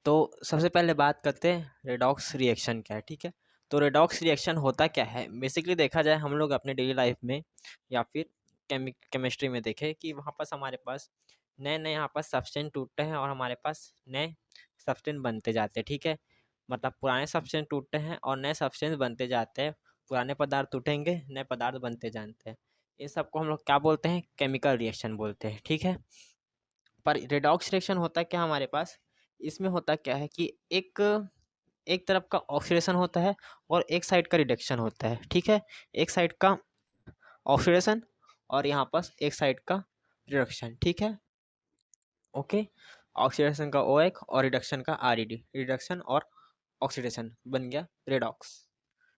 तो सबसे पहले बात करते हैं रेडॉक्स रिएक्शन क्या है, ठीक है। तो रेडॉक्स रिएक्शन होता क्या है, बेसिकली देखा जाए हम लोग अपने डेली लाइफ में या फिर केमिस्ट्री में देखें कि वहाँ पास हमारे पास नए नए यहाँ पास सब्सटेंस टूटते हैं और हमारे पास नए सब्सटेंस बनते जाते हैं, ठीक है। मतलब पुराने सब्सटेंस टूटते हैं और नए सब्सटेंस बनते जाते हैं, पुराने पदार्थ टूटेंगे नए पदार्थ बनते जानते हैं। इन सबको हम लोग क्या बोलते हैं, केमिकल रिएक्शन बोलते हैं, ठीक है। पर रेडॉक्स रिएक्शन होता क्या हमारे पास, इसमें होता क्या है कि एक एक तरफ का ऑक्सीडेशन होता है और एक साइड का रिडक्शन होता है, ठीक है। एक साइड का ऑक्सीडेशन और यहाँ पास एक साइड का रिडक्शन, ठीक है। ओके, ऑक्सीडेशन का OH और रिडक्शन का RED, रिडक्शन और ऑक्सीडेशन बन गया रेडॉक्स,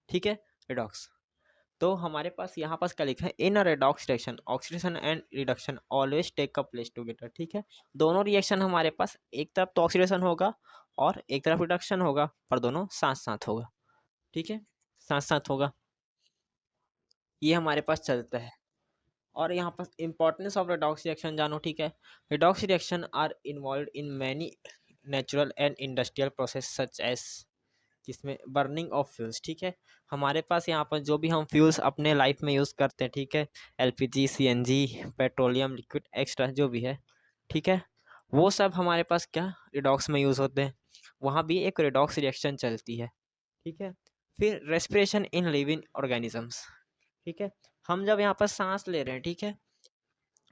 ठीक है। रेडॉक्स। तो हमारे पास यहाँ पास क्या लिखा है, in a redox reaction oxidation and reduction always take a place together, ठीक है। दोनों रिएक्शन हमारे पास एक तरफ तो ऑक्सीडेशन होगा और एक तरफ रिडक्शन होगा, पर दोनों साथ साथ होगा, ठीक है, साथ साथ होगा, ये हमारे पास चलता है। और यहाँ पर इंपॉर्टेंस ऑफ रेडॉक्स रिएक्शन जानो, ठीक है। Redox reaction are involve in many natural and industrial process such as, जिसमें बर्निंग ऑफ फ्यूल्स, ठीक है। हमारे पास यहाँ पर जो भी हम फ्यूल्स अपने लाइफ में यूज़ करते हैं, ठीक है, LPG, CNG, petroleum liquid extra जो भी है, ठीक है, वो सब हमारे पास क्या रिडॉक्स में यूज़ होते हैं, वहाँ भी एक रिडॉक्स रिएक्शन चलती है, ठीक है। फिर रेस्पिरेशन इन लिविंग ऑर्गेनिजम्स, ठीक है। हम जब यहाँ पर सांस ले रहे हैं, ठीक है,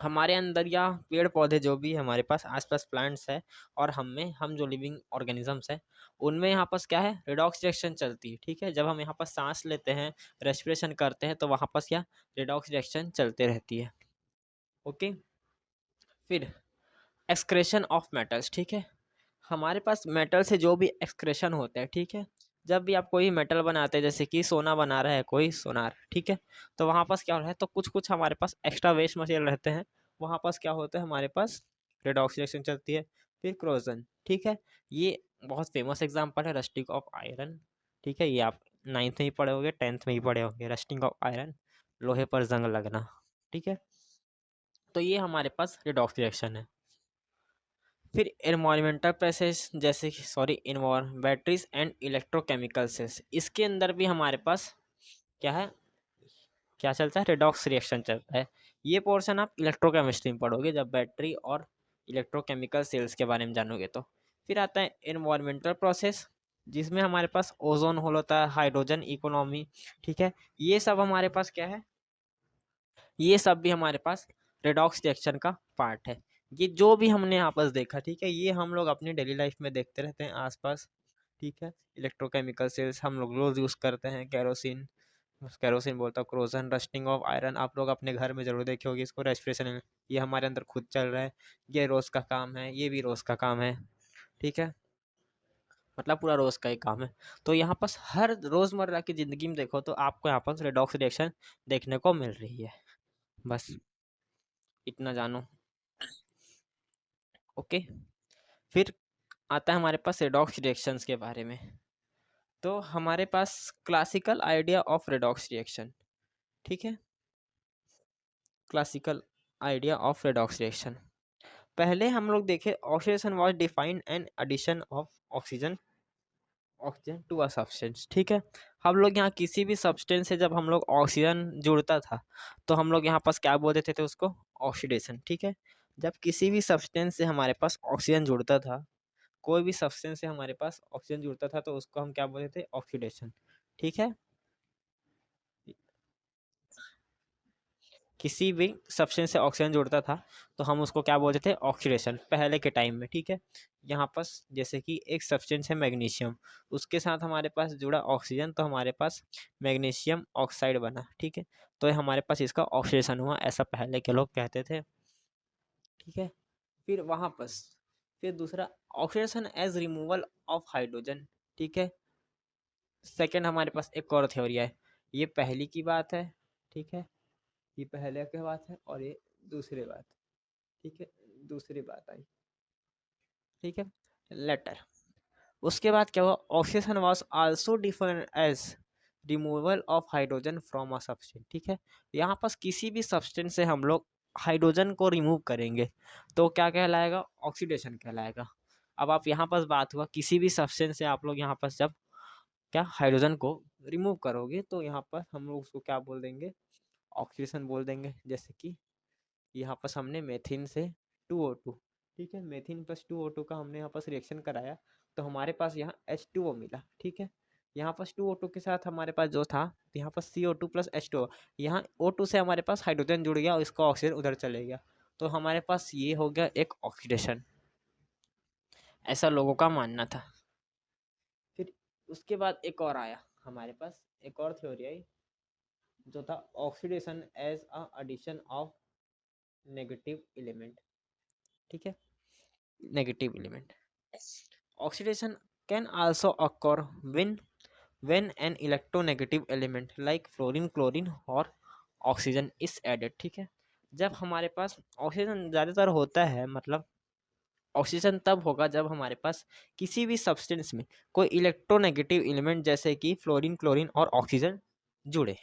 हमारे अंदर या पेड़ पौधे जो भी हमारे पास आसपास प्लांट्स है और हम जो लिविंग ऑर्गेनिजम्स है, उनमें यहाँ पास क्या है, रिडॉक्स रिएक्शन चलती है, ठीक है। जब हम यहाँ पर सांस लेते हैं, रेस्पिरेशन करते हैं, तो वहाँ पास क्या रिडॉक्स रिएक्शन चलते रहती है, ओके। फिर एक्सक्रेशन ऑफ मेटल्स, ठीक है। हमारे पास मेटल से जो भी एक्सक्रेशन होता है, ठीक है, जब भी आप कोई मेटल बनाते हैं, जैसे कि सोना बना रहा है कोई सोनार, ठीक है, तो वहाँ पास क्या हो रहा है, तो कुछ कुछ हमारे पास एक्स्ट्रा वेस्ट मटेरियल रहते हैं, वहाँ पास क्या होता है, हमारे पास रेडॉक्स रिएक्शन चलती है। फिर क्रोजन, ठीक है, ये बहुत फेमस एग्जांपल है रस्टिंग ऑफ आयरन, ठीक है, ये आप 9th में ही पढ़े होंगे, 10th में ही पढ़े होंगे, रस्टिंग ऑफ आयरन, लोहे पर जंग लगना, ठीक है। तो ये हमारे पास रिडॉक्स रिएक्शन है। फिर एनवायरमेंटल प्रोसेस जैसे कि बैटरीज एंड इलेक्ट्रोकेमिकल सेल्स, इसके अंदर भी हमारे पास क्या है, क्या चलता है, रिडॉक्स रिएक्शन चलता है। ये पोर्शन आप इलेक्ट्रोकेमिस्ट्री में पढ़ोगे जब बैटरी और इलेक्ट्रोकेमिकल सेल्स के बारे में जानोगे तो। फिर आता है एनवायरमेंटल प्रोसेस, जिसमें हमारे पास ओजोन होल होता है, हाइड्रोजन इकोनॉमी, ठीक है, ये सब हमारे पास क्या है, ये सब भी हमारे पास रेडॉक्स रिएक्शन का पार्ट है। ये जो भी हमने यहाँ पर देखा, ठीक है, ये हम लोग अपनी डेली लाइफ में देखते रहते हैं आसपास, ठीक है। इलेक्ट्रोकेमिकल सेल्स हम लोग रोज यूज करते हैं, कैरोसिन, कैरोसिन बोलता हूँ, क्रोजन, रस्टिंग ऑफ आयरन आप लोग अपने घर में जरूर देखे होगे इसको, रेस्पिरेशन, ये हमारे अंदर खुद चल रहा है, ये रोज का काम है, ये भी रोज का काम है, ठीक है, मतलब पूरा रोज का ही काम है। तो यहाँ पास हर रोजमर्रा की जिंदगी में देखो तो आपको यहाँ पास रेडॉक्स रिएक्शन देखने को मिल रही है, बस इतना जानो, ओके। फिर आता है हमारे पास रेडॉक्स रिएक्शंस के बारे में। तो हमारे पास classical idea of redox reaction, ठीक है, classical idea of redox reaction. पहले हम लोग देखे oxidation was defined an addition of oxygen oxygen to a substance, ठीक है। हम लोग यहाँ किसी भी सब्सटेंस से जब हम लोग ऑक्सीजन जुड़ता था, तो हम लोग यहाँ पास क्या बोल देते थे उसको, ऑक्सीडेशन, ठीक है। जब किसी भी सब्सटेंस से हमारे पास ऑक्सीजन जुड़ता था, कोई भी सब्सटेंस से हमारे पास ऑक्सीजन जुड़ता था, तो उसको हम क्या बोलते थे, ऑक्सीडेशन, ठीक है। किसी भी सब्सटेंस से ऑक्सीजन जुड़ता था तो हम उसको क्या बोलते थे, ऑक्सीडेशन, पहले के टाइम में, ठीक है। यहाँ पास जैसे कि एक सब्सटेंस है मैग्नीशियम, उसके साथ हमारे पास जुड़ा ऑक्सीजन, तो हमारे पास मैग्नीशियम ऑक्साइड बना, ठीक है। तो ये हमारे पास इसका ऑक्सीडेशन हुआ, ऐसा पहले के लोग कहते थे, ठीक है। फिर वहाँ पास फिर दूसरा oxidation as removal of hydrogen, ठीक है। सेकेंड हमारे पास एक और थ्योरी है, ये पहली की बात है, ठीक है, ये पहले की बात है और ये दूसरी बात, ठीक है, दूसरी बात आई, ठीक है, लेटर। उसके बाद क्या हुआ, oxygen was also defined as removal of hydrogen from a substance, ठीक है। यहाँ पास किसी भी सब्सटेंस से हम लोग हाइड्रोजन को रिमूव करेंगे तो क्या कहलाएगा, ऑक्सीडेशन कहलाएगा। अब आप यहाँ पर बात हुआ किसी भी सब्सटेंस से आप लोग यहाँ पर जब क्या हाइड्रोजन को रिमूव करोगे तो यहाँ पर हम लोग उसको क्या बोल देंगे, ऑक्सीडेशन बोल देंगे। जैसे कि यहाँ पर हमने मेथिन से 2O2, ठीक है, मेथिन प्लस 2O2 का हमने यहाँ पर रिएक्शन कराया तो हमारे पास यहाँ H2O मिला, ठीक है। यहाँ पर 2O2 के साथ हमारे पास जो था यहाँ पर CO2 प्लस H2O, यहाँ O2 से हमारे पास हाइड्रोजन जुड़ गया और इसका ऑक्सीजन उधर चले गया, तो हमारे पास ये हो गया एक ऑक्सीडेशन, ऐसा लोगों का मानना था। फिर उसके बाद एक और आया हमारे पास, एक और थ्योरी आई जो था oxidation as a addition of negative element, ठीक है, negative element. Oxidation can also occur when an electronegative element like fluorine, chlorine और ऑक्सीजन इज एडेड, ठीक है। जब हमारे पास ऑक्सीजन ज़्यादातर होता है, मतलब ऑक्सीजन तब होगा जब हमारे पास किसी भी सब्सटेंस में कोई इलेक्ट्रोनेगेटिव एलिमेंट जैसे कि फ्लोरीन, क्लोरीन और ऑक्सीजन जुड़े,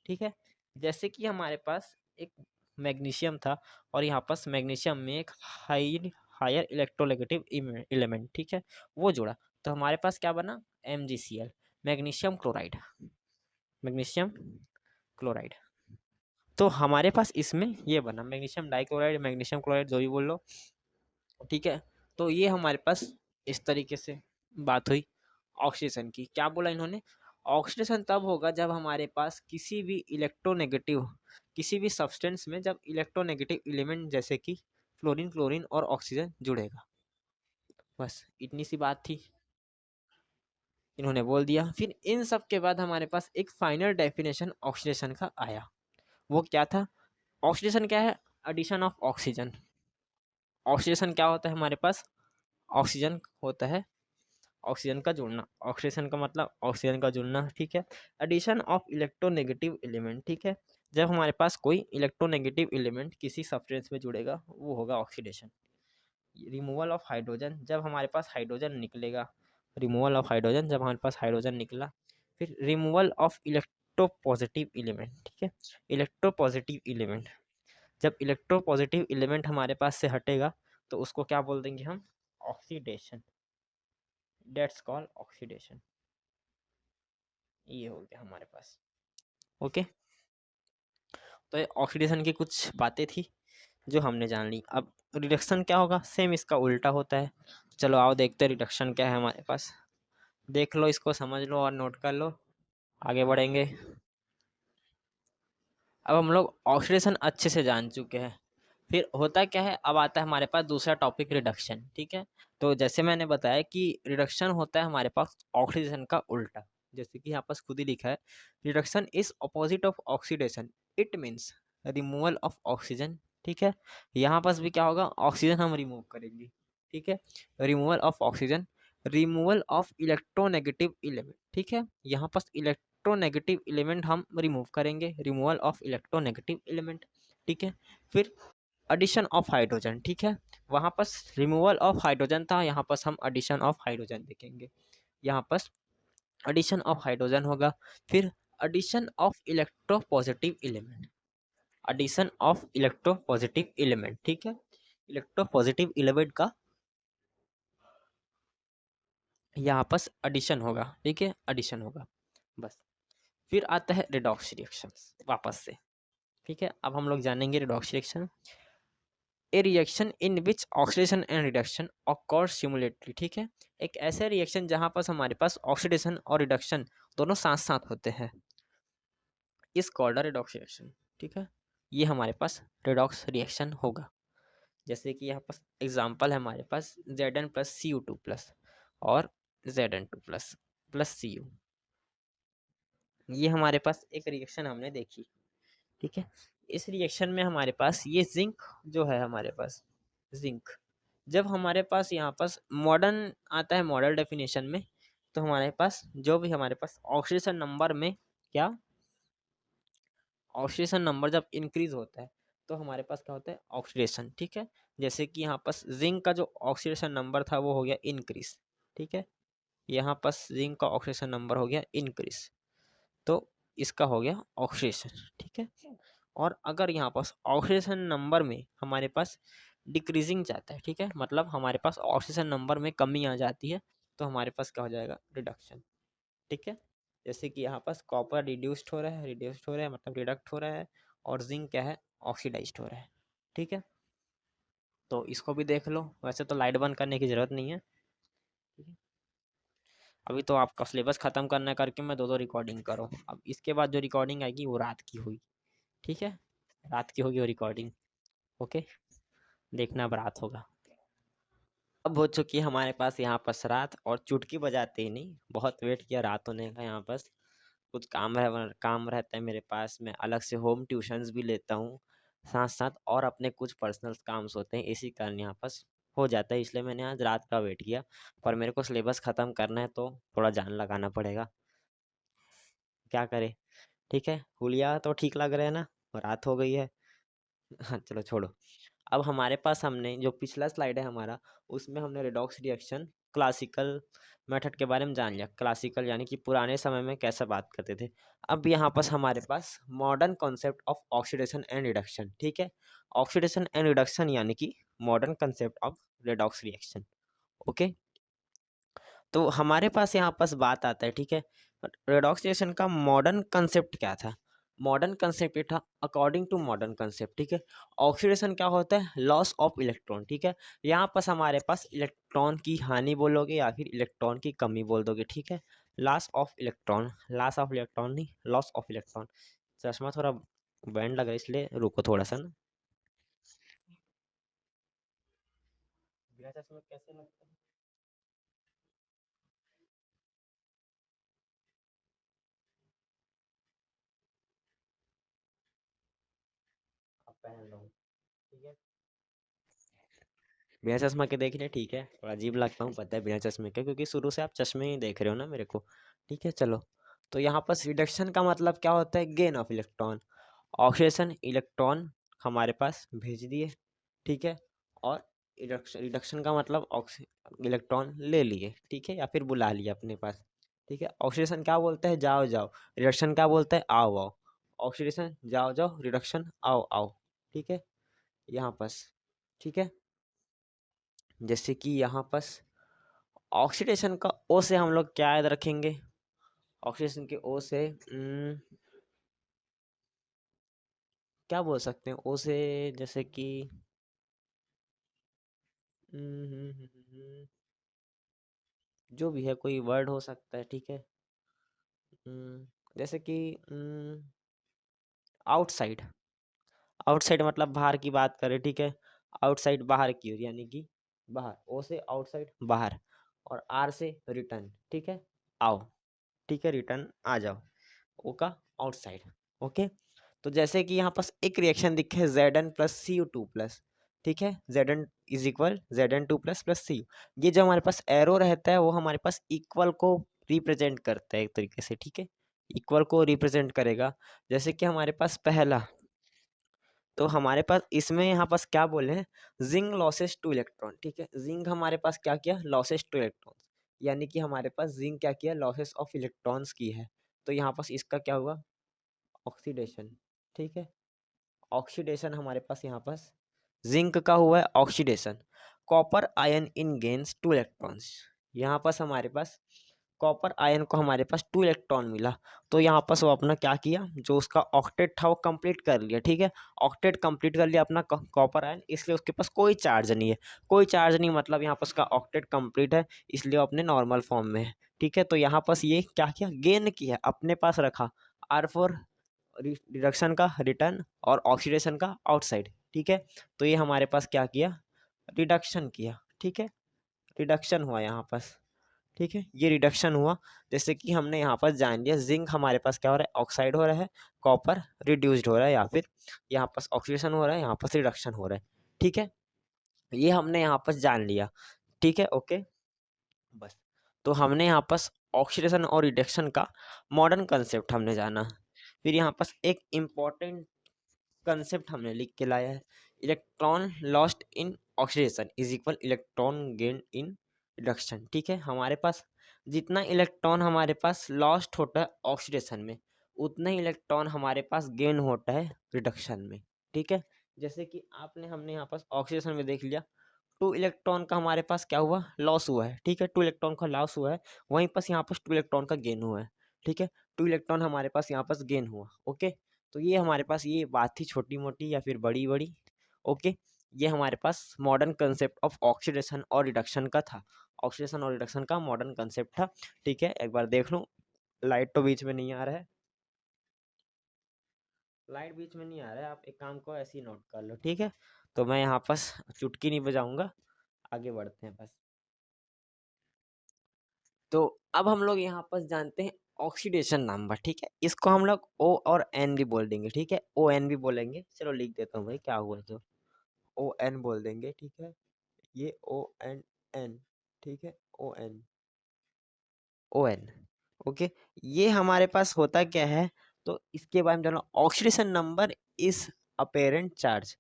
ठीक है। जैसे कि हमारे पास एक मैग्नीशियम था और यहाँ पास मैग्नीशियम में एक हायर इलेक्ट्रोनेगेटिव एलिमेंट, ठीक है, वो जुड़ा, तो हमारे पास क्या बना, MgCl, magnesium chloride, magnesium chloride. तो हमारे पास इसमें ये बना मैग्नीशियम डाइक्लोराइड, मैग्नीशियम क्लोराइड, जो भी बोल लो, ठीक है। तो ये हमारे पास इस तरीके से बात हुई ऑक्सीडेशन की। क्या बोला इन्होंने, ऑक्सीडेशन तब होगा जब हमारे पास किसी भी इलेक्ट्रोनेगेटिव, किसी भी सब्सटेंस में जब इलेक्ट्रोनेगेटिव एलिमेंट जैसे कि फ्लोरीन, क्लोरीन और ऑक्सीजन जुड़ेगा। बस इतनी सी बात थी, इन्होंने बोल दिया। फिर इन सब के बाद हमारे पास एक फाइनल डेफिनेशन ऑक्सीडेशन का आया। वो क्या था, ऑक्सीडेशन क्या है, एडिशन ऑफ ऑक्सीजन। ऑक्सीडेशन क्या होता है हमारे पास, ऑक्सीजन होता है, ऑक्सीजन का जुड़ना, ऑक्सीडेशन का मतलब ऑक्सीजन का जुड़ना, ठीक है। एडिशन ऑफ इलेक्ट्रोनेगेटिव एलिमेंट, ठीक है, जब हमारे पास कोई इलेक्ट्रोनेगेटिव एलिमेंट किसी सब्सटेंस में जुड़ेगा वो होगा ऑक्सीडेशन। रिमूवल ऑफ हाइड्रोजन, जब हमारे पास हाइड्रोजन निकलेगा, रिमूवल ऑफ हाइड्रोजन, जब हमारे पास हाइड्रोजन निकला। फिर रिमूवल ऑफ इलेक्ट्रोपॉजिटिव एलिमेंट, ठीक है, इलेक्ट्रोपॉजिटिव एलिमेंट, जब इलेक्ट्रोपॉजिटिव एलिमेंट हमारे पास से हटेगा तो उसको क्या बोल देंगे हम, ऑक्सीडेशन, डेट्स कॉल्ड ऑक्सीडेशन। ये हो गया हमारे पास, ओके। तो ये ऑक्सीडेशन की कुछ बातें थी जो हमने जान ली। अब रिडक्शन क्या होगा, सेम इसका उल्टा होता है। चलो आओ देखते हैं रिडक्शन क्या है हमारे पास, देख लो इसको, समझ लो और नोट कर लो, आगे बढ़ेंगे। अब हम लोग ऑक्सीडेशन अच्छे से जान चुके हैं, फिर होता क्या है, अब आता है हमारे पास दूसरा टॉपिक, रिडक्शन, ठीक है। तो जैसे मैंने बताया कि रिडक्शन होता है हमारे पास ऑक्सीडेशन का उल्टा, जैसे कि यहाँ पास खुद ही लिखा है, reduction is opposite of oxidation, it means removal of oxygen, ठीक है। यहाँ पास भी क्या होगा, ऑक्सीजन हम रिमूव करेंगे, ठीक है, removal of oxygen, removal of electronegative element, ठीक है, यहाँ पास इलेक्ट्रोनेगेटिव एलिमेंट हम रिमूव करेंगे, रिमूवल ऑफ इलेक्ट्रोनेगेटिव एलिमेंट, ठीक है। फिर एडिशन ऑफ हाइड्रोजन, ठीक है, वहाँ पर रिमूवल ऑफ हाइड्रोजन था, यहाँ पर हम एडिशन ऑफ हाइड्रोजन देखेंगे, यहाँ पर एडिशन ऑफ हाइड्रोजन होगा। फिर addition of electropositive element, addition of electropositive element, ठीक है, इलेक्ट्रोपॉजिटिव एलिमेंट का यहाँ पर एडिशन होगा, ठीक है, एडिशन होगा, बस। फिर आता है रिडॉक्स रिएक्शन वापस से, ठीक है। अब हम लोग जानेंगे redox reaction, a reaction in which oxidation and reduction occur simultaneously, ठीक है, एक ऐसा रिएक्शन जहां पर हमारे पास ऑक्सीडेशन और रिडक्शन दोनों साथ साथ होते हैं, इस कॉल्ड रिडॉक्स रिएक्शन, ठीक है। ये हमारे पास रिडॉक्स रिएक्शन होगा। जैसे कि यहाँ पास एग्जांपल है हमारे पास Zn प्लस Cu2 प्लस और Zn2 प्लस प्लस Cu, ये हमारे पास एक रिएक्शन हमने देखी, ठीक है। इस रिएक्शन में हमारे पास ये जिंक जो है हमारे पास, जिंक जब हमारे पास यहाँ पास मॉडर्न आता है, मॉडल डेफिनेशन में, तो हमारे पास जो भी हमारे पास ऑक्सीडेशन नंबर में क्या, ऑक्सीडेशन नंबर जब इंक्रीज होता है तो हमारे पास क्या होता है, ऑक्सीडेशन, ठीक है। जैसे कि यहाँ पास जिंक का जो ऑक्सीडेशन नंबर था वो हो गया इंक्रीज, ठीक है, यहाँ पास जिंक का ऑक्सीडेशन नंबर हो गया इंक्रीज, तो इसका हो गया ऑक्सीडेशन, ठीक है। और अगर यहाँ पास ऑक्सीडेशन नंबर में हमारे पास डिक्रीजिंग जाता है, ठीक है, मतलब हमारे पास ऑक्सीजन नंबर में कमी आ जाती है, तो हमारे पास क्या हो जाएगा, रिडक्शन, ठीक है। जैसे कि यहाँ पास कॉपर रिड्यूस्ड हो रहा है, रिड्यूस्ड हो रहा है मतलब रिडक्ट हो रहा है, और जिंक क्या है, ऑक्सीडाइज्ड हो रहा है, ठीक है। तो इसको भी देख लो, वैसे तो लाइट बंद करने की जरूरत नहीं है, ठीक है। अभी तो आपका सिलेबस खत्म करना करके मैं दो दो रिकॉर्डिंग करो, अब इसके बाद जो रिकॉर्डिंग आएगी वो रात की होगी, ठीक है, रात की होगी वो रिकॉर्डिंग, ओके, देखना अब रात होगा। अब हो चुकी है हमारे पास यहाँ पर रात, और चुटकी बजाते ही नहीं, बहुत वेट किया रात होने का, यहाँ पर कुछ काम रहता है मेरे पास, मैं अलग से होम ट्यूशंस भी लेता हूँ साथ साथ, और अपने कुछ पर्सनल काम्स होते हैं, इसी कारण यहाँ पास हो जाता है, इसलिए मैंने आज रात का वेट किया। पर मेरे को सिलेबस ख़त्म करना है तो थोड़ा जान लगाना पड़ेगा, क्या करें, ठीक है, हुलिया तो ठीक लग रहा है ना, रात हो गई है। हाँ चलो छोड़ो। अब हमारे पास हमने जो पिछला स्लाइड है हमारा, उसमें हमने रेडॉक्स रिएक्शन क्लासिकल मेथड के बारे में जान लिया, क्लासिकल यानी कि पुराने समय में कैसे बात करते थे। अब यहाँ पास हमारे पास modern concept of oxidation and reduction, ठीक है, ऑक्सीडेशन एंड रिडक्शन यानी कि modern concept of redox reaction, okay. तो हमारे पास यहाँ पास बात आता है, ठीक है, रेडॉक्स रिएक्शन का मॉडर्न कंसेप्ट क्या था। मॉडर्न कंसेप्ट ये था, अकॉर्डिंग टू मॉडर्न कंसेप्ट, ठीक है, ऑक्सीडेशन क्या होता है, लॉस ऑफ इलेक्ट्रॉन, ठीक है, यहाँ पास हमारे पास इलेक्ट्रॉन की हानि बोलोगे या फिर इलेक्ट्रॉन की कमी बोल दोगे, ठीक है, लॉस ऑफ इलेक्ट्रॉन नहीं, लॉस ऑफ इलेक्ट्रॉन। चश्मा थोड़ा बैंड लगा है, इसलिए रुको थोड़ा सा ना, बिना चश्मे कैसे लगता है, अब पहन लो, ठीक है, बिना चश्मा के देख रहे, ठीक है, थोड़ा अजीब लगता हूँ पता है बिना चश्मे के, क्योंकि शुरू से आप चश्मे ही देख रहे हो ना मेरे को, ठीक है चलो। तो यहाँ पर रिडक्शन का मतलब क्या होता है, gain of electron, oxidation electron हमारे पास भेज दिए, ठीक है, और रिडक्शन रिडक्शन का मतलब इलेक्ट्रॉन ले लिए, ठीक है, या फिर बुला लिए अपने पास, ठीक है। ऑक्सीडेशन क्या बोलते हैं, जाओ जाओ, रिडक्शन क्या बोलते हैं, आओ आओ, ऑक्सीडेशन जाओ जाओ, रिडक्शन आओ आओ, ठीक है, यहाँ पास, ठीक है। जैसे कि यहाँ पास ऑक्सीडेशन का ओ से हम लोग क्या याद रखेंगे, ऑक्सीडेशन के ओ से क्या बोल सकते हैं ओ से, जैसे कि हम्म, हम्म, हम्म, जो भी है कोई वर्ड हो सकता है, ठीक है, जैसे कि आउटसाइड, आउटसाइड मतलब बाहर की बात करें, ठीक है, आउटसाइड बाहर की ओर, यानी कि बाहर, ओ से आउटसाइड बाहर, और आर से रिटर्न, ठीक है, आओ, ठीक है, रिटर्न आ जाओ, ओ का आउटसाइड, ओके। तो जैसे कि यहाँ पास एक रिएक्शन दिखे है Zn plus C U two plus, ठीक है, Zn is equal Zn two plus plus C U, ये जो हमारे पास एरो रहता है वो हमारे पास इक्वल को रिप्रेजेंट करता है एक तरीके से, ठीक है, इक्वल को रिप्रेजेंट करेगा। जैसे कि हमारे पास पहला, तो हमारे पास इसमें यहाँ पास क्या बोले हैं, जिंक लॉसेस टू इलेक्ट्रॉन, ठीक है, जिंक हमारे पास क्या किया, लॉसेस टू इलेक्ट्रॉन, यानी कि हमारे पास जिंक क्या किया, लॉसेस ऑफ इलेक्ट्रॉन्स की है, तो यहाँ पास इसका क्या हुआ, ऑक्सीडेशन, ठीक है, ऑक्सीडेशन हमारे पास यहाँ पास जिंक का हुआ है ऑक्सीडेशन। कॉपर आयन इन गेन्स टू इलेक्ट्रॉन्स, यहाँ पास हमारे पास कॉपर आयन को हमारे पास 2 इलेक्ट्रॉन मिला, तो यहाँ पास वो अपना क्या किया, जो उसका ऑक्टेट था वो कंप्लीट कर लिया, ठीक है, ऑक्टेट कंप्लीट कर लिया अपना कॉपर आयन, इसलिए उसके पास कोई चार्ज नहीं है, कोई चार्ज नहीं मतलब यहाँ पास का ऑक्टेट कंप्लीट है, इसलिए वो अपने नॉर्मल फॉर्म में है, ठीक है। तो यहाँ पास ये क्या किया, गेन किया, अपने पास रखा, आर फोर रिडक्शन का रिटर्न और ऑक्सीडेशन का आउटसाइड, ठीक है। तो ये हमारे पास क्या किया, रिडक्शन किया, ठीक है, रिडक्शन हुआ यहाँ पास, ठीक है, ये रिडक्शन हुआ। जैसे कि हमने यहाँ पर जान लिया जिंक हमारे पास क्या हो रहा है, ऑक्साइड हो रहा है, कॉपर रिड्यूस्ड हो रहा है, या फिर यहाँ पास ऑक्सीडेशन हो रहा है, यहाँ पास रिडक्शन हो रहा है, ठीक है, ये हमने यहाँ पास जान लिया, ठीक है, ओके, बस। तो हमने यहाँ पास ऑक्सीडेशन और रिडक्शन का मॉडर्न कंसेप्ट हमने जाना। फिर यहाँ पास एक इम्पॉर्टेंट कंसेप्ट हमने लिख के लाया है, electron lost in oxidation is equal electron gain in reduction, ठीक है, हमारे पास जितना इलेक्ट्रॉन हमारे पास लॉस्ट होता है ऑक्सीडेशन में, उतना ही इलेक्ट्रॉन हमारे पास गेन होता है रिडक्शन में, ठीक है, जैसे कि आपने हमने यहाँ पास ऑक्सीडेशन में देख लिया, 2 इलेक्ट्रॉन का हमारे पास क्या हुआ, लॉस हुआ है, ठीक है, 2 इलेक्ट्रॉन का लॉस हुआ है, वहीं पास यहाँ पास 2 इलेक्ट्रॉन का गेन हुआ है, ठीक है, 2 इलेक्ट्रॉन हमारे पास यहाँ पास गेन हुआ, ओके। तो ये हमारे पास ये बात थी छोटी-मोटी या फिर बड़ी-बड़ी, ओके। ये हमारे पास मॉडर्न कांसेप्ट ऑफ ऑक्सीडेशन और रिडक्शन का था। ऑक्सीडेशन और रिडक्शन का मॉडर्न कांसेप्ट था, ठीक है। एक बार देख लो, लाइट तो बीच में नहीं आ रहा है, लाइट बीच में नहीं आ रहा है, आप एक काम को ऐसे ही नोट कर लो, ठीक है। तो मैं यहाँ पास चुटकी नहीं बजाऊंगा, आगे बढ़ते हैं बस। तो अब हम लोग यहाँ पर जानते हैं ऑक्सीडेशन नंबर, ठीक है, इसको हम लोग ओ और एन भी बोल देंगे, ठीक है, ओ एन भी बोलेंगे, चलो लिख देता हूँ भाई क्या हुआ, तो ओ एन बोल देंगे, ठीक है, ये ओ एन एन, ठीक है, O N, O N, okay. ये हमारे पास होता क्या है, तो इसके बारे में जानो, oxidation number is apparent charge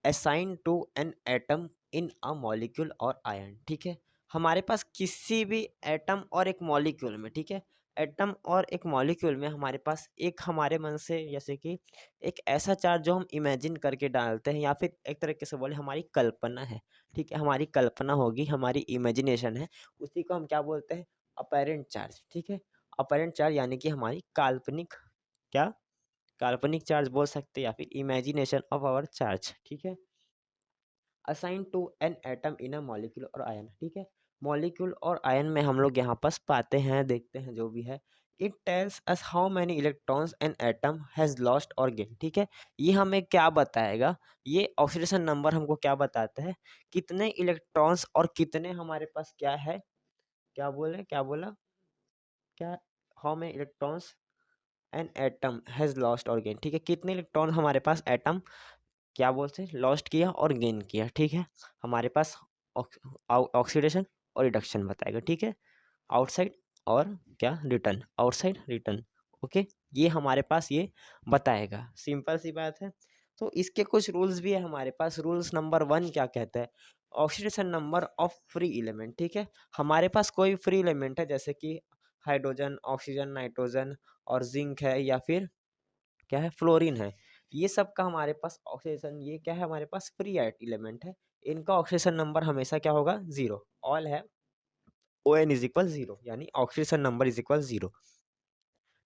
assign to an atom in a molecule और आयन, ठीक है। हमारे पास किसी भी एटम और एक मॉलिक्यूल में, ठीक है, एटम और एक मॉलिक्यूल में हमारे पास एक हमारे मन से जैसे कि एक ऐसा चार्ज जो हम इमेजिन करके डालते हैं, या फिर एक तरीके से बोले हमारी कल्पना है, ठीक है, हमारी कल्पना होगी, हमारी इमेजिनेशन है, उसी को हम क्या बोलते हैं, अपेरेंट चार्ज, ठीक है। अपेरेंट चार्ज यानी कि हमारी काल्पनिक, क्या, काल्पनिक चार्ज बोल सकते हैं, या फिर इमेजिनेशन ऑफ आवर चार्ज, ठीक है, assign to an atom in a molecule और आयन, ठीक है। मॉलिक्यूल और आयन में हम लोग यहाँ पास पाते हैं, देखते हैं जो भी है, it tells us how many electrons an atom has lost और गेन, ठीक है। ये हमें क्या बताएगा, ये ऑक्सीडेशन नंबर हमको क्या बताता है, कितने इलेक्ट्रॉन्स और कितने हमारे पास क्या है, क्या बोले, क्या बोला, क्या, how many electrons an atom has lost और गेन, ठीक है, कितने इलेक्ट्रॉन हमारे पास एटम क्या बोलते हैं, लॉस्ट किया और गेन किया, ठीक है। हमारे पास ऑक्सीडेशन और रिडक्शन बताएगा, ठीक है, आउटसाइड और क्या, रिटर्न, आउटसाइड रिटर्न, ओके। ये हमारे पास ये बताएगा, सिंपल सी बात है। तो इसके कुछ रूल्स भी है हमारे पास। रूल्स नंबर 1 क्या कहता है, oxidation number of free element, ठीक है। हमारे पास कोई फ्री एलिमेंट है, जैसे कि हाइड्रोजन, ऑक्सीजन, नाइट्रोजन और जिंक है, या फिर क्या है, फ्लोरीन है, ये सब का हमारे पास ऑक्सीडेशन, ये क्या है, हमारे पास फ्री एलिमेंट है, इनका ऑक्सीडेशन नंबर हमेशा क्या होगा, जीरो, ऑल है O N is equal zero, यानी oxidation number is equal zero,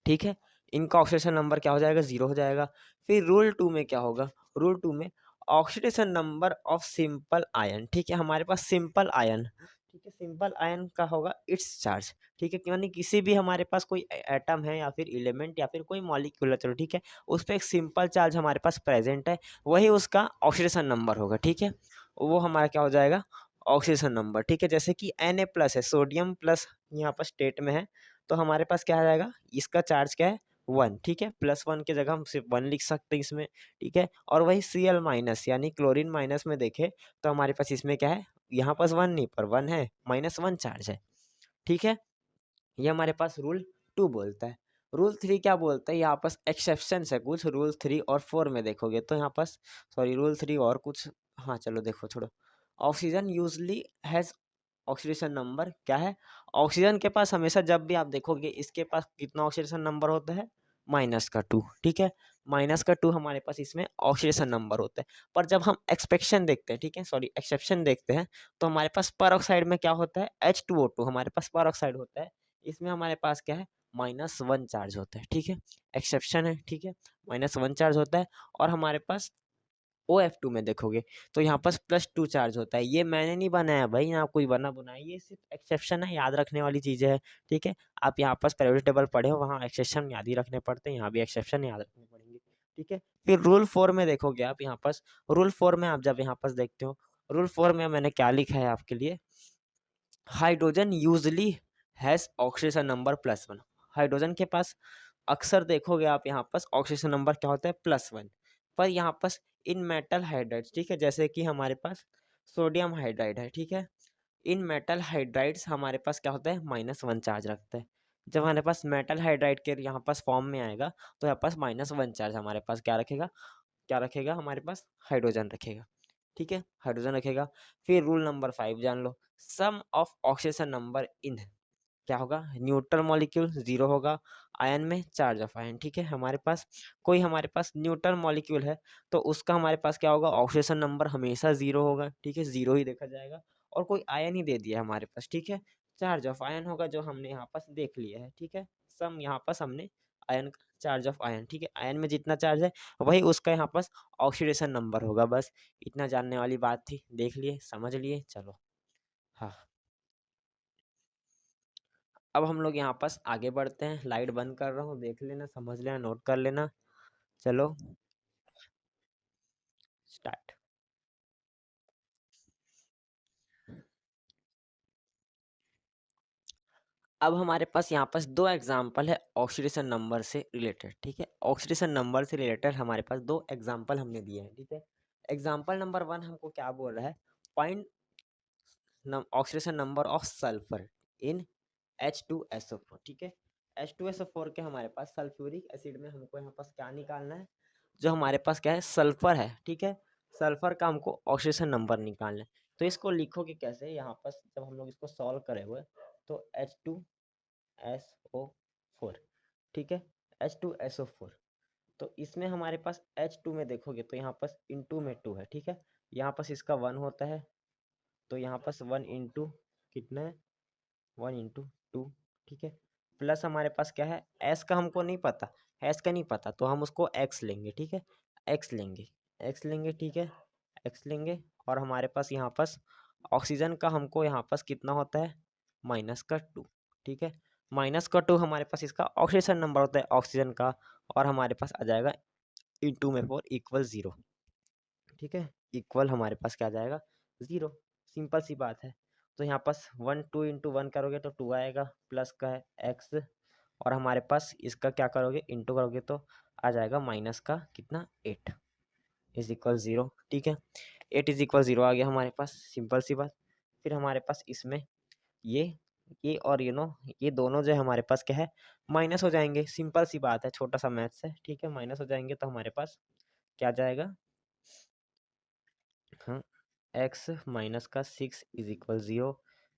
ठीक है। इनका ऑक्सीडेशन नंबर क्या हो जाएगा, जीरो हो जाएगा। फिर रूल 2 में क्या होगा, रूल 2 में oxidation number of simple ion, ठीक है, हमारे पास सिंपल आयन, ठीक है, सिंपल आयन का होगा इट्स चार्ज, ठीक है, यानी किसी भी हमारे पास कोई एटम है या फिर एलिमेंट या फिर कोई मॉलिक्यूल है, चलो ठीक है, उस पर एक सिंपल चार्ज हमारे पास प्रेजेंट है, वही उसका ऑक्सीडेशन नंबर होगा, ठीक है, वो हमारा क्या हो जाएगा, ऑक्सीडेशन नंबर, ठीक है। जैसे कि Na प्लस है, सोडियम प्लस यहाँ पर स्टेट में है, तो हमारे पास क्या आ जाएगा, इसका चार्ज क्या है, 1, ठीक है, +1 की जगह हम सिर्फ 1 लिख सकते हैं इसमें, ठीक है। और वही Cl माइनस यानी क्लोरीन माइनस में देखें तो हमारे पास इसमें क्या है, यहाँ पास 1 नहीं पर 1 है, -1 चार्ज है, ठीक है। ये हमारे पास रूल 2 बोलता है। रूल 3 क्या बोलता है, यहाँ पास एक्सेप्शन है कुछ, रूल 3 और 4 में देखोगे तो यहाँ पास, सॉरी, रूल 3 और कुछ, हाँ चलो देखो छोड़ो, oxygen usually has oxidation number क्या है, ऑक्सीजन के पास हमेशा जब भी आप देखोगे इसके पास कितना ऑक्सीडेशन नंबर होता है, -2, ठीक है, -2 हमारे पास इसमें ऑक्सीडेशन नंबर होता है। पर जब हम एक्सपेक्शन देखते हैं, ठीक है, सॉरी एक्सेप्शन देखते हैं, तो हमारे पास पर ऑक्साइड में क्या होता है, H2O2 हमारे पास पर ऑक्साइड होता है, इसमें हमारे पास क्या है, -1 चार्ज होता है, ठीक है, एक्सेप्शन है, ठीक है, -1 चार्ज होता है। और हमारे पास OF2 में देखोगे तो यहाँ पास +2 चार्ज होता है, ये मैंने नहीं बनाया भाई, यहाँ कोई बना बुनाया, ये सिर्फ एक्सेप्शन है, याद रखने वाली चीज़ें है, ठीक है। आप यहाँ पास पीरियोडिक टेबल पढ़े हो, वहाँ एक्सेप्शन याद ही रखने पड़ते हैं, यहाँ भी एक्सेप्शन याद रखने पड़ेंगे, ठीक है। फिर रूल 4 में देखोगे आप यहाँ पास, रूल 4 में आप जब यहाँ पास देखते हो, रूल 4 में मैंने क्या लिखा है आपके लिए, hydrogen usually has oxidation number +1, hydrogen के पास अक्सर देखोगे आप यहाँ पास ऑक्सीडेशन नंबर क्या होता है, +1। पर यहाँ पास इन मेटल हाइड्राइड्स, ठीक है, जैसे कि हमारे पास सोडियम हाइड्राइड है, ठीक है, इन मेटल हाइड्राइड्स हमारे पास क्या होता है, -1 चार्ज रखता है। जब हमारे पास मेटल हाइड्राइड के यहाँ पास फॉर्म में आएगा तो यहाँ पास -1 चार्ज हमारे पास क्या रखेगा, क्या रखेगा, हमारे पास हाइड्रोजन रखेगा, ठीक है, हाइड्रोजन रखेगा। फिर रूल नंबर 5 जान लो, सम ऑफ ऑक्सीडेशन नंबर इन क्या होगा, न्यूट्रल मॉलिक्यूल 0 होगा, आयन में चार्ज ऑफ आयन। ठीक है, हमारे पास कोई हमारे पास न्यूट्रल मॉलिक्यूल है तो उसका हमारे पास क्या होगा, ऑक्सीडेशन नंबर हमेशा 0 होगा। ठीक है, 0 ही देखा जाएगा। और कोई आयन ही दे दिया है हमारे पास, ठीक है, चार्ज ऑफ आयन होगा जो हमने यहाँ पास देख लिया है। ठीक है, सम यहाँ पास हमने आयन का चार्ज ऑफ आयन, ठीक है, आयन में जितना चार्ज है वही उसका यहाँ पास ऑक्सीडेशन नंबर होगा। बस इतना जानने वाली बात थी, देख लिए, समझ लिए, चलो। हाँ, अब हम लोग यहाँ पास आगे बढ़ते हैं। लाइट बंद कर रहा हूँ, देख लेना, समझ लेना, नोट कर लेना। चलो स्टार्ट। अब हमारे पास यहाँ पास दो एग्जाम्पल है ऑक्सीडेशन नंबर से रिलेटेड। ठीक है, ऑक्सीडेशन नंबर से रिलेटेड हमारे पास दो एग्जाम्पल हमने दिए हैं। ठीक है, एग्जाम्पल नंबर 1 हमको क्या बोल रहा है, find oxidation number of sulphur in H2SO4। ठीक है, H2SO4 के हमारे पास सल्फ्यूरिक एसिड में हमको यहाँ पास क्या निकालना है, जो हमारे पास क्या है, सल्फर है। ठीक है, सल्फर का हमको ऑक्सीडेशन नंबर निकालना है। तो इसको लिखोगे कैसे, यहाँ पास जब हम लोग इसको सॉल्व करे हुए तो H2SO4, ठीक है, H2SO4। तो इसमें हमारे पास H2 में देखोगे तो यहाँ पास इंटू में 2 है। ठीक है, यहाँ पास इसका 1 होता है, तो यहाँ पास 1 इंटू कितना है, 1 इंटू 2। ठीक है, प्लस हमारे पास क्या है, एस का हमको नहीं पता, एस का नहीं पता तो हम उसको एक्स लेंगे। ठीक है, एक्स लेंगे, एक्स लेंगे, ठीक है, एक्स लेंगे। और हमारे पास यहाँ पास ऑक्सीजन का हमको यहाँ पास कितना होता है, -2। ठीक है, -2 हमारे पास इसका ऑक्सीडेशन नंबर होता है ऑक्सीजन का, और हमारे पास आ जाएगा इंटू में 4 इक्वल 0। ठीक है, इक्वल हमारे पास क्या आ जाएगा, 0। सिंपल सी बात है। तो यहाँ पास 1 2 इंटू 1 करोगे तो 2 आएगा, प्लस का है एक्स, और हमारे पास इसका क्या करोगे, इंटू करोगे तो आ जाएगा माइनस का कितना, 8 इज इक्वल 0। ठीक है, 8 इज इक्वल 0 आ गया हमारे पास, सिंपल सी बात। फिर हमारे पास इसमें ये ये और ये दोनों जो है हमारे पास क्या है, माइनस हो जाएंगे। सिंपल सी बात है, छोटा सा मैथ्स है। ठीक है, माइनस हो जाएंगे तो हमारे पास क्या जाएगा, हाँ, एक्स माइनस का 6 इज इक्वल 0।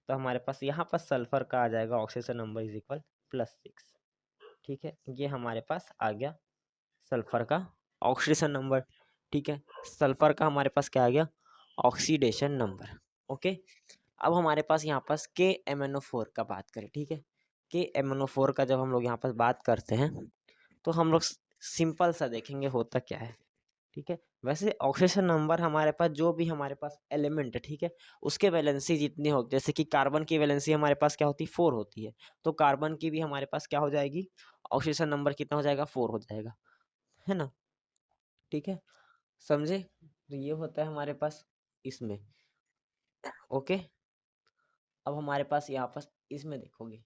तो हमारे पास यहाँ पर सल्फर का आ जाएगा ऑक्सीजन नंबर इज इक्वल +6। ठीक है, ये हमारे पास आ गया सल्फर का ऑक्सीडेशन नंबर। ठीक है, सल्फर का हमारे पास क्या आ गया, ऑक्सीडेशन नंबर। ओके, अब हमारे पास यहाँ पास KMnO4 का बात करें। ठीक है, KMnO4 का जब हम लोग यहाँ पास बात करते हैं तो हम लोग सिंपल सा देखेंगे होता क्या है। ठीक है, वैसे ऑक्सीडेशन नंबर हमारे पास जो भी हमारे पास एलिमेंट है, ठीक है, उसके वैलेंसी जितनी होती है, जैसे कि कार्बन की वैलेंसी हमारे पास क्या होती है, 4 होती है, तो कार्बन की भी हमारे पास क्या हो जाएगी, ऑक्सीडेशन नंबर कितना हो जाएगा, 4 हो जाएगा, है ना। ठीक है, समझे, तो ये होता है हमारे पास इसमें। ओके, अब हमारे पास यहाँ पास इसमें देखोगे।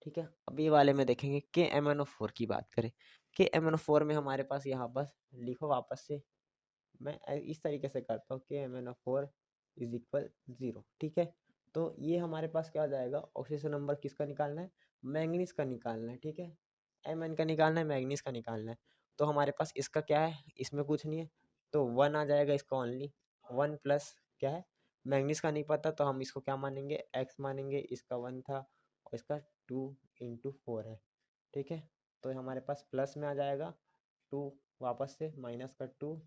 ठीक है, अब ये वाले में देखेंगे KMnO4 की बात करें। KMnO4 में हमारे पास यहाँ पास लिखो वापस से, मैं इस तरीके से करता हूँ, KMnO4 इज इक्वल 0। ठीक है, तो ये हमारे पास क्या आ जाएगा, ऑक्सीजन नंबर किसका निकालना है, मैंगनीज का निकालना है। ठीक है, Mn का निकालना है, मैंगनीज का निकालना है। तो हमारे पास इसका क्या है, इसमें कुछ नहीं है, तो 1 आ जाएगा इसका, ओनली 1 प्लस क्या है, मैंगनीज का नहीं पता तो हम इसको क्या मानेंगे, x मानेंगे। इसका 1 था और इसका 2 इंटू 4 है। ठीक है, तो हमारे पास प्लस में आ जाएगा 2, वापस से माइनस का 2,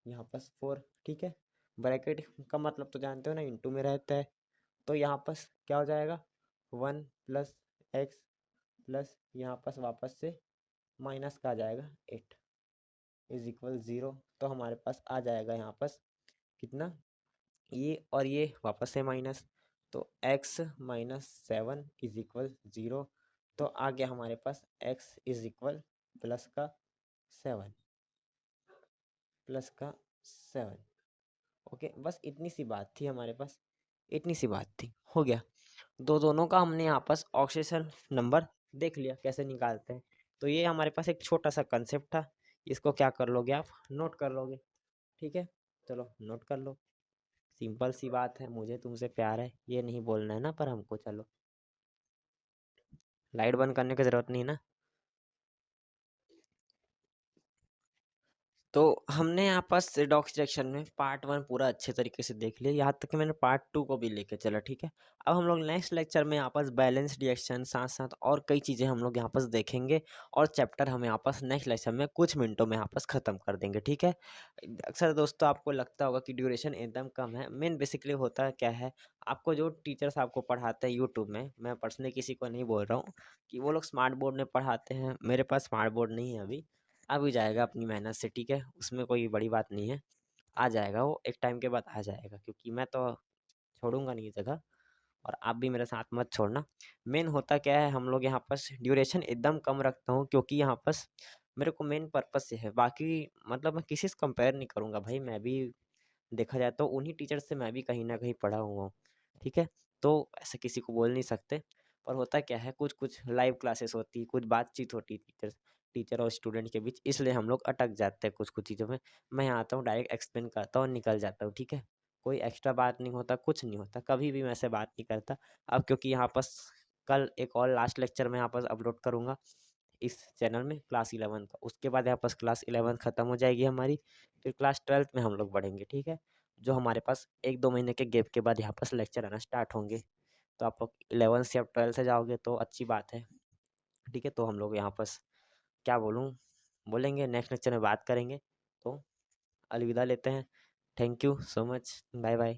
यहाँ पास 4। ठीक है, ब्रैकेट का मतलब तो जानते हो ना, इंटू में रहता है। तो यहाँ पास क्या हो जाएगा, 1 प्लस एक्स प्लस यहाँ पास वापस से माइनस का आ जाएगा 8 इज इक्वल 0। तो हमारे पास आ जाएगा यहाँ पास कितना, ये और ये वापस से माइनस, तो x -7 इज इक्वल 0। तो आ गया हमारे पास x इज इक्वल +7। ओके, बस इतनी सी बात थी हमारे पास, इतनी सी बात थी, हो गया। दोनों का हमने यहाँ पास ऑक्सीडेशन नंबर देख लिया कैसे निकालते हैं। तो ये हमारे पास एक छोटा सा कंसेप्ट था, इसको क्या कर लोगे आप, नोट कर लोगे। ठीक है, चलो नोट कर लो, सिंपल सी बात है, मुझे तुमसे प्यार है ये नहीं बोलना है ना पर हमको। चलो, लाइट बंद करने की ज़रूरत नहीं ना। तो हमने यहाँ पर डॉग सिलेक्शन में पार्ट 1 पूरा अच्छे तरीके से देख लिया, यहाँ तक कि मैंने पार्ट 2 को भी लेके चला, ठीक है। अब हम लोग नेक्स्ट लेक्चर में यहाँ पर बैलेंस रिएक्शन साथ साथ और कई चीज़ें हम लोग यहाँ पर देखेंगे, और चैप्टर हम यहाँ पर नेक्स्ट लेक्चर में कुछ मिनटों में यहाँ पर ख़त्म कर देंगे, ठीक है। अक्सर दोस्तों आपको लगता होगा कि ड्यूरेशन एकदम कम है, मेन बेसिकली होता क्या है, आपको जो टीचर्स आपको पढ़ाते हैं यूट्यूब में, मैं पर्सनली किसी को नहीं बोल रहा हूँ कि वो लोग स्मार्ट बोर्ड में पढ़ाते हैं, मेरे पास स्मार्ट बोर्ड नहीं है अभी, आ भी जाएगा अपनी मेहनत से, ठीक है, उसमें कोई बड़ी बात नहीं है, आ जाएगा वो एक टाइम के बाद आ जाएगा, क्योंकि मैं तो छोड़ूंगा नहीं ये जगह, और आप भी मेरे साथ मत छोड़ना। मेन होता क्या है, हम लोग यहाँ पास ड्यूरेशन एकदम कम रखता हूँ, क्योंकि यहाँ पास मेरे को मेन पर्पस से है, बाकी मतलब मैं किसी से कंपेयर नहीं करूँगा भाई, मैं भी देखा जाए तो उन्हीं टीचर से मैं भी कहीं ना कहीं पढ़ा हुआ हूँ, ठीक है। तो ऐसे किसी को बोल नहीं सकते, पर होता क्या है, कुछ कुछ लाइव क्लासेस होती है, कुछ बातचीत होती है टीचर टीचर और स्टूडेंट के बीच, इसलिए हम लोग अटक जाते हैं कुछ कुछ चीज़ों में। मैं यहाँ आता हूँ, डायरेक्ट एक्सप्लेन करता हूँ और निकल जाता हूँ, ठीक है। कोई एक्स्ट्रा बात नहीं होता, कुछ नहीं होता, कभी भी मैं ऐसे बात नहीं करता। अब क्योंकि यहाँ पर कल एक और लास्ट लेक्चर में यहाँ पर अपलोड करूँगा इस चैनल में क्लास 11 का, उसके बाद यहाँ पर क्लास 11 ख़त्म हो जाएगी हमारी, फिर क्लास 12 में हम लोग बढ़ेंगे, ठीक है। जो हमारे पास 1-2 महीने के गैप के बाद यहाँ पर लेक्चर आना स्टार्ट होंगे, तो आप लोग 11 से अब 12 से जाओगे तो अच्छी बात है, ठीक है। तो हम लोग यहाँ पर क्या बोलूँ, बोलेंगे नेक्स्ट लेक्चर में बात करेंगे, तो अलविदा लेते हैं। Thank you so much, bye bye.